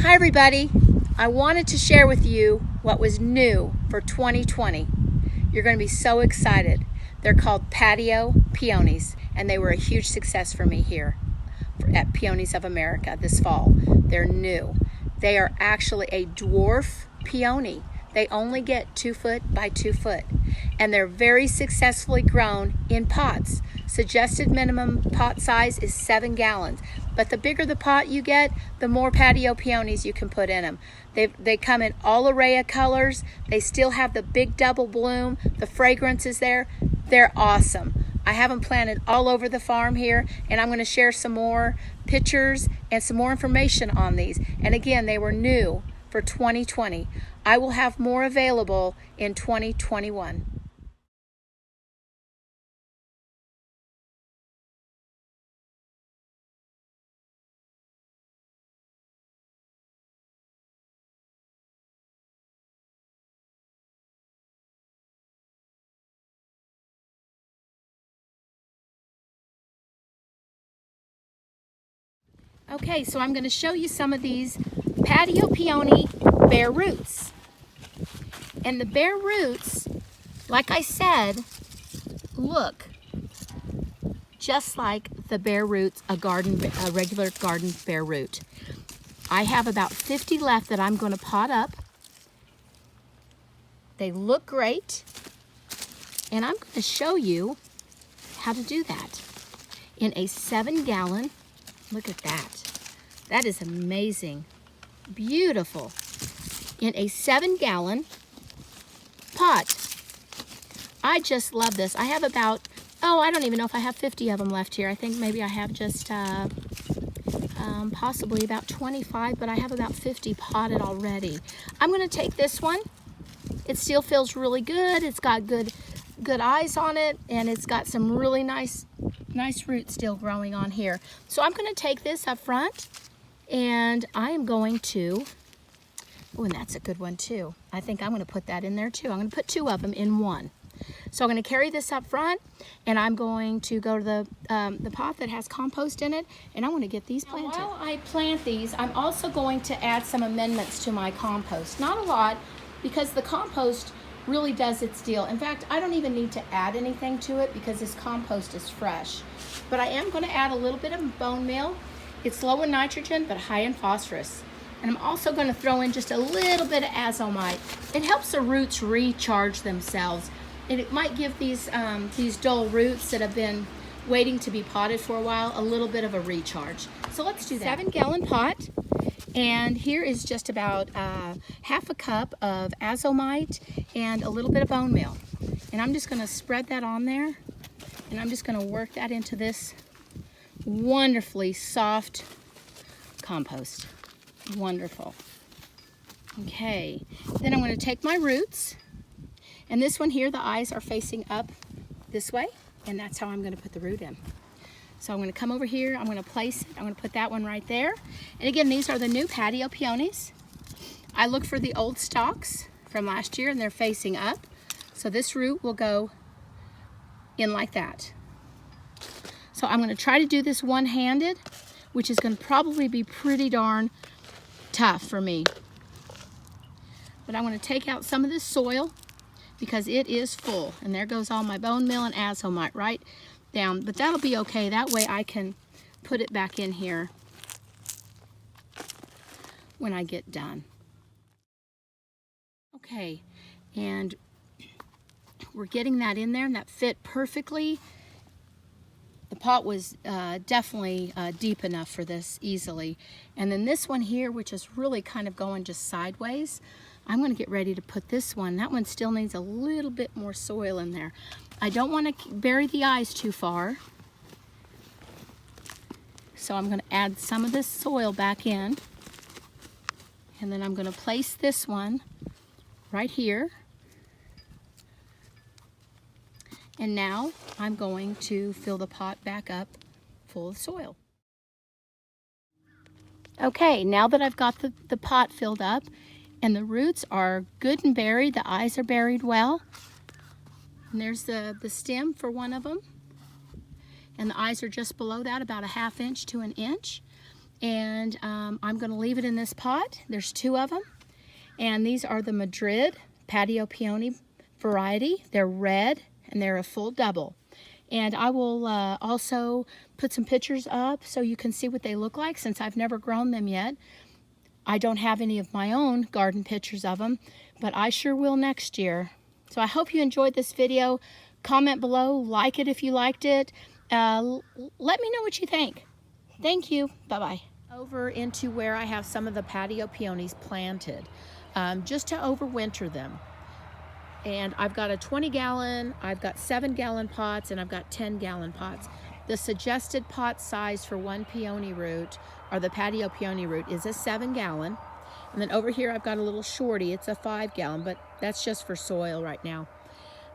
Hi everybody, I wanted to share with you what was new for 2020. You're going to be so excited. They're called Patio Peonies, and they were a huge success for me here at Peonies of America this fall. They're new. They are actually a dwarf peony. They only get 2 foot by 2 foot, and they're very successfully grown in pots. Suggested minimum pot size is 7 gallons, but the bigger the pot you get, the more patio peonies you can put in them. They come in all array of colors. They still have the big double bloom. The fragrance is there. They're awesome. I have them planted all over the farm here, and I'm going to share some more pictures and some more information on these. And again, they were new for 2020. I will have more available in 2021. Okay, so I'm going to show you some of these Patio Peony bare roots. And the bare roots, like I said, look just like the bare roots, a regular garden bare root. I have about 50 left that I'm going to pot up. They look great, and I'm going to show you how to do that in a 7-gallon. Look at that. That is amazing. Beautiful. In a 7-gallon pot. I just love this. I have about, I don't even know if I have 50 of them left here. I think maybe I have just possibly about 25, but I have about 50 potted already. I'm going to take this one. It still feels really good. It's got good eyes on it, and it's got some really nice roots still growing on here. So I'm going to take this up front, and I am going to, and that's a good one too. I think I'm going to put that in there too. I'm going to put 2 of them in one. So I'm going to carry this up front, and I'm going to go to the pot that has compost in it, and I want to get these planted. Now, while I plant these, I'm also going to add some amendments to my compost. Not a lot, because the compost really does its deal. In fact, I don't even need to add anything to it because this compost is fresh. But I am going to add a little bit of bone meal. It's low in nitrogen but high in phosphorus. And I'm also going to throw in just a little bit of azomite. It helps the roots recharge themselves. And it might give these dull roots that have been waiting to be potted for a while a little bit of a recharge. So let's do that. 7-gallon pot. And here is just about half a cup of azomite and a little bit of bone meal. And I'm just going to spread that on there, and I'm just going to work that into this wonderfully soft compost. Wonderful. Okay, then I'm going to take my roots, and this one here, the eyes are facing up this way, and that's how I'm going to put the root in. So I'm going to come over here, I'm going to place it, I'm going to put that one right there. And again, these are the new Patio Peonies. I look for the old stalks from last year, and they're facing up. So this root will go in like that. So I'm going to try to do this one-handed, which is going to probably be pretty darn tough for me. But I'm going to take out some of this soil because it is full. And there goes all my bone meal and azomite right down, but that'll be okay. That way I can put it back in here when I get done. Okay, and we're getting that in there, and that fit perfectly. The pot was definitely deep enough for this easily. And then this one here, which is really kind of going just sideways, I'm going to get ready to put this one. That one still needs a little bit more soil in there. I don't want to bury the eyes too far. So I'm going to add some of this soil back in. And then I'm going to place this one right here. And now I'm going to fill the pot back up full of soil. Okay, now that I've got the pot filled up and the roots are good and buried, the eyes are buried well. And there's the stem for one of them. And the eyes are just below that, about a 1/2 inch to 1 inch. And I'm going to leave it in this pot. There's 2 of them. And these are the Madrid Patio Peony variety. They're red and they're a full double. And I will also put some pictures up so you can see what they look like, since I've never grown them yet. I don't have any of my own garden pictures of them, but I sure will next year. So I hope you enjoyed this video. Comment below, like it if you liked it. Let me know what you think. Thank you. Bye-bye. Over into where I have some of the Patio Peonies planted, just to overwinter them. And I've got a 20-gallon, I've got 7-gallon pots, and I've got 10-gallon pots. The suggested pot size for one peony root, or the Patio Peony root, is a 7-gallon. And then over here I've got a little shorty, it's a 5-gallon, but that's just for soil right now.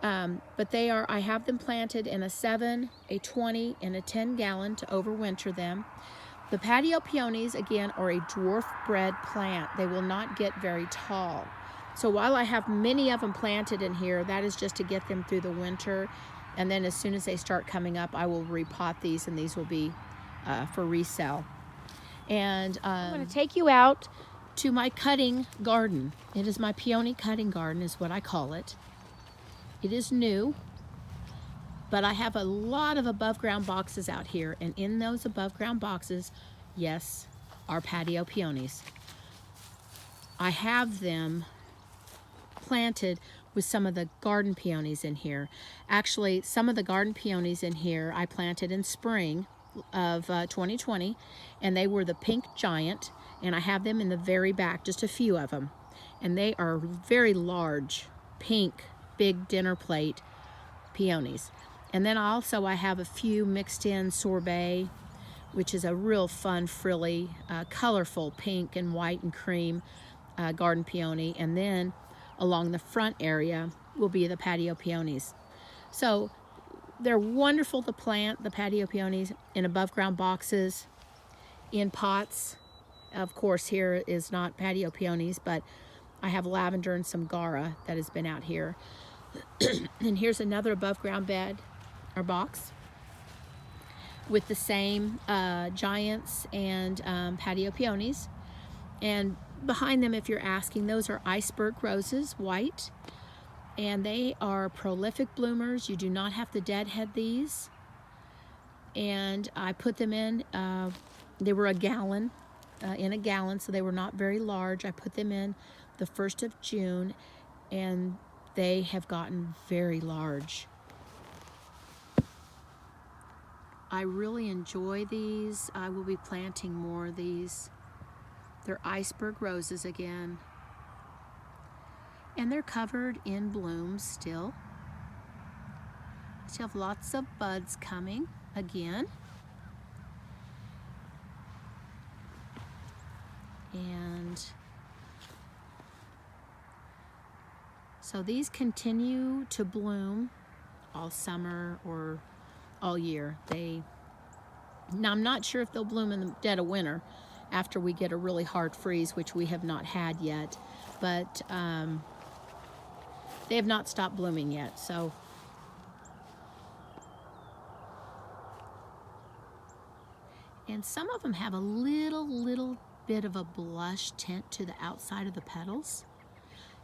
But I have them planted in a 7, a 20, and a 10-gallon to overwinter them. The Patio Peonies, again, are a dwarf bred plant. They will not get very tall. So while I have many of them planted in here, that is just to get them through the winter. And then as soon as they start coming up, I will repot these, and these will be for resale. And I'm going to take you out to my cutting garden. It is my peony cutting garden is what I call it. It is new, but I have a lot of above ground boxes out here, and in those above ground boxes, yes, are Patio Peonies. I have them planted with some of the garden peonies in here. Actually, some of the garden peonies in here I planted in spring of 2020, and they were the pink giant, and I have them in the very back, just a few of them, and they are very large, pink, big dinner plate peonies. And then also I have a few mixed in sorbet, which is a real fun, frilly, colorful pink and white and cream garden peony. And then along the front area will be the Patio Peonies. So they're wonderful to plant, the Patio Peonies, in above ground boxes, in pots. Of course, here is not Patio Peonies, but I have lavender and some Gara that has been out here. And here's another above ground bed or box with the same giants and Patio Peonies. And behind them, if you're asking, those are Iceberg Roses, white. And they are prolific bloomers. You do not have to deadhead these. And I put them in, they were a gallon, in a gallon, so they were not very large. I put them in the 1st of June, and they have gotten very large. I really enjoy these. I will be planting more of these. They're Iceberg Roses again. And they're covered in blooms still. Still have lots of buds coming again. And so these continue to bloom all summer or all year. Now I'm not sure if they'll bloom in the dead of winter after we get a really hard freeze, which we have not had yet, but they have not stopped blooming yet. So and some of them have a little bit of a blush tint to the outside of the petals.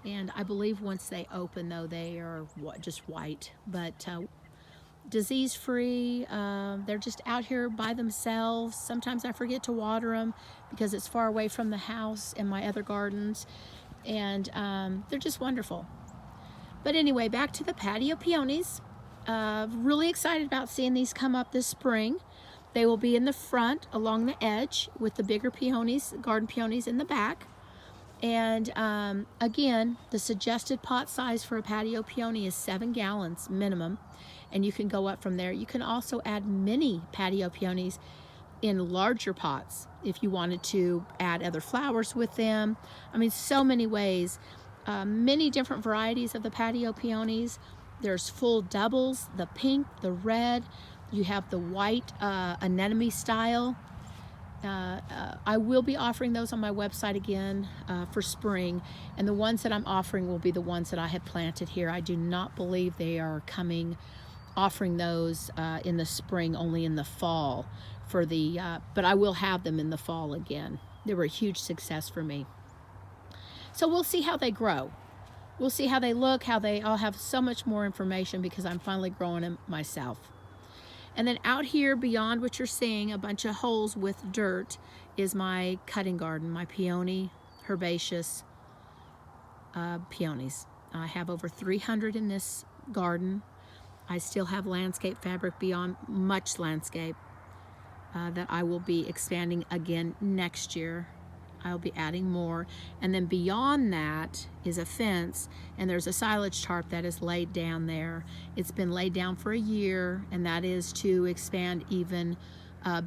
And I believe once they open, though, they are just white. But disease-free, they're just out here by themselves. Sometimes I forget to water them because it's far away from the house and my other gardens. And they're just wonderful. But anyway, back to the Patio Peonies. Really excited about seeing these come up this spring. They will be in the front along the edge with the bigger peonies, garden peonies in the back. And again, the suggested pot size for a Patio Peony is 7 gallons minimum, and you can go up from there. You can also add mini Patio Peonies in larger pots if you wanted to add other flowers with them. I mean, so many ways. Many different varieties of the Patio Peonies. There's full doubles, the pink, the red. You have the white anemone style. I will be offering those on my website again for spring, and the ones that I'm offering will be the ones that I have planted here. I do not believe they are offering those in the spring, only in the fall for the, but I will have them in the fall again. They were a huge success for me. So we'll see how they grow. We'll see how they look, I'll have so much more information because I'm finally growing them myself. And then out here beyond what you're seeing, a bunch of holes with dirt, is my cutting garden, my peony, herbaceous peonies. I have over 300 in this garden. I still have landscape fabric beyond, much landscape, that I will be expanding again next year. I'll be adding more. And then beyond that is a fence, and there's a silage tarp that is laid down there. It's been laid down for a year, and that is to expand even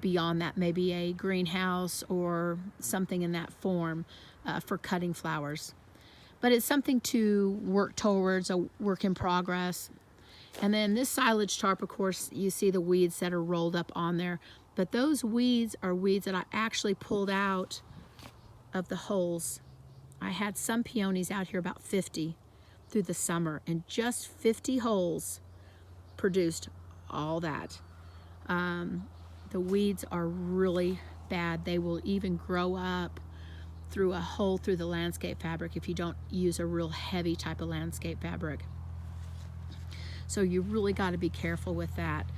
beyond that, maybe a greenhouse or something in that form for cutting flowers. But it's something to work towards, a work in progress. And then this silage tarp, of course, you see the weeds that are rolled up on there. But those weeds are weeds that I actually pulled out of the holes. I had some peonies out here, about 50 through the summer, and just 50 holes produced all that. The weeds are really bad. They will even grow up through a hole through the landscape fabric if you don't use a real heavy type of landscape fabric. So you really got to be careful with that.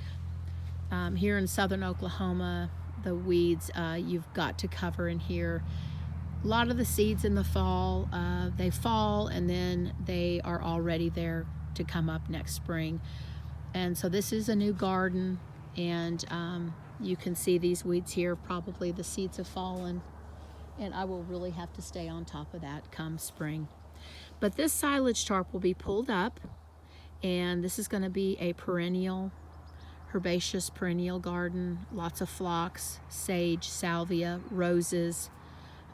Here in southern Oklahoma, the weeds you've got to cover in here. A lot of the seeds in the fall, they fall and then they are already there to come up next spring. And so this is a new garden, and you can see these weeds here. Probably the seeds have fallen, and I will really have to stay on top of that come spring. But this silage tarp will be pulled up, and this is going to be a perennial, herbaceous perennial garden. Lots of phlox, sage, salvia, roses,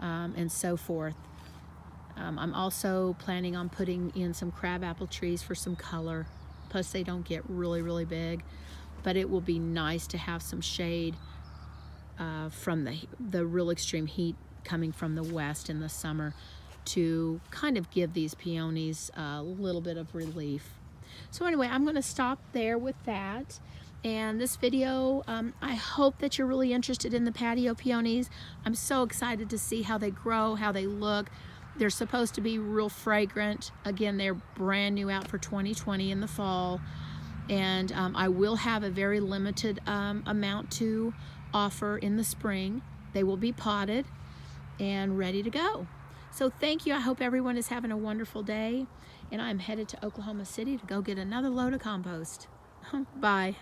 and so forth. I'm also planning on putting in some crabapple trees for some color. Plus they don't get really, really big, but it will be nice to have some shade from the real extreme heat coming from the west in the summer to kind of give these peonies a little bit of relief. So anyway, I'm going to stop there with that. And this video, I hope that you're really interested in the patio peonies. I'm so excited to see how they grow, how they look. They're supposed to be real fragrant. Again, they're brand new out for 2020 in the fall. And I will have a very limited amount to offer in the spring. They will be potted and ready to go. So thank you. I hope everyone is having a wonderful day. And I'm headed to Oklahoma City to go get another load of compost. Bye.